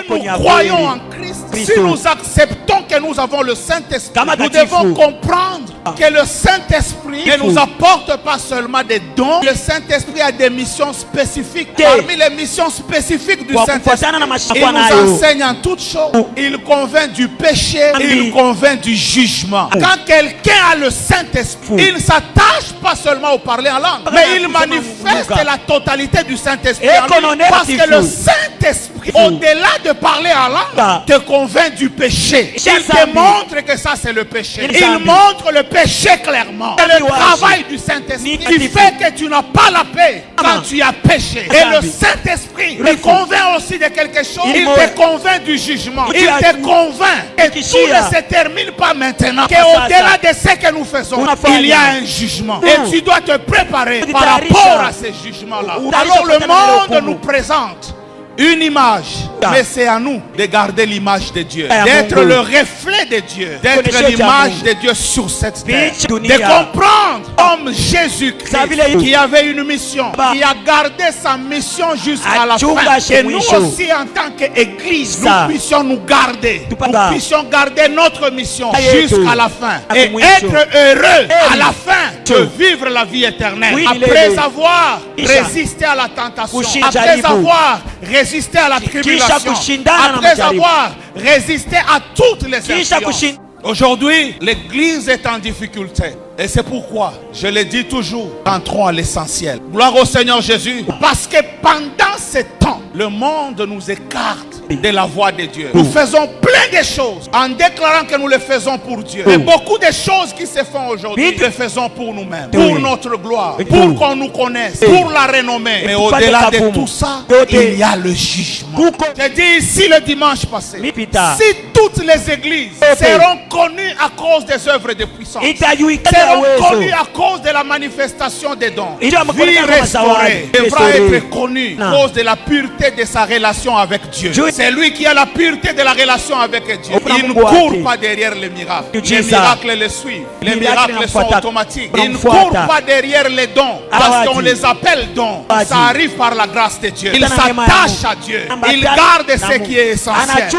nous croyons en Christ, si nous acceptons que nous avons le Saint-Esprit, nous devons comprendre que le Saint-Esprit ne nous apporte pas seulement des dons. Le Saint-Esprit a des missions spécifiques. Parmi les missions spécifiques du Saint-Esprit, il nous enseigne en toutes choses. Il convainc du péché, il convainc du jugement. Quand quelqu'un a le Saint-Esprit, il ne s'attache pas seulement au parler en langue, mais il manifeste la totalité du Saint-Esprit en lui. Parce que le Saint-Esprit, au-delà de parler en langue, te convainc du péché. Il te montre que ça c'est le péché. Il montre le péché clairement. C'est le travail du Saint-Esprit qui fait que tu n'as pas la paix quand tu as péché. Et le Saint-Esprit te convainc aussi de quelque chose. Il te convainc du jugement. Il te convainc que tout ne se termine pas maintenant. Qu'au-delà de ce que nous faisons, il y a un jugement. Et tu dois te préparer par rapport à ces jugements-là. Alors le monde nous présente une image, mais c'est à nous de garder l'image de Dieu, d'être le reflet de Dieu, d'être l'image de Dieu sur cette terre, de comprendre comme Jésus-Christ qui avait une mission, qui a gardé sa mission jusqu'à la fin, et nous aussi en tant qu'Église, nous puissions nous garder, nous puissions garder notre mission jusqu'à la fin et être heureux à la fin de vivre la vie éternelle, après avoir résisté à la tentation, après avoir résisté à la tribulation, après avoir résisté à toutes les influences. Aujourd'hui, l'Église est en difficulté. Et c'est pourquoi, je le dis toujours, rentrons à l'essentiel. Gloire au Seigneur Jésus. Parce que pendant ce temps, le monde nous écarte de la voie de Dieu. Nous faisons plein de choses en déclarant que nous le faisons pour Dieu. Mais beaucoup de choses qui se font aujourd'hui, nous les faisons pour nous-mêmes, pour notre gloire, pour qu'on nous connaisse, pour la renommée. Mais au-delà de tout ça, il y a le jugement. J'ai dit ici le dimanche passé, si toutes les églises seront connues à cause des œuvres de puissance, seront connues à cause de la manifestation des dons, vie restaurée devra être connue à cause de la pureté de sa relation avec Dieu. C'est lui qui a la pureté de la relation avec Dieu. Il ne court pas derrière les miracles. Les miracles le suivent. Les miracles sont automatiques. Il ne court pas derrière les dons parce qu'on les appelle dons. Ça arrive par la grâce de Dieu. Il s'attache à Dieu. Il garde ce qui est essentiel.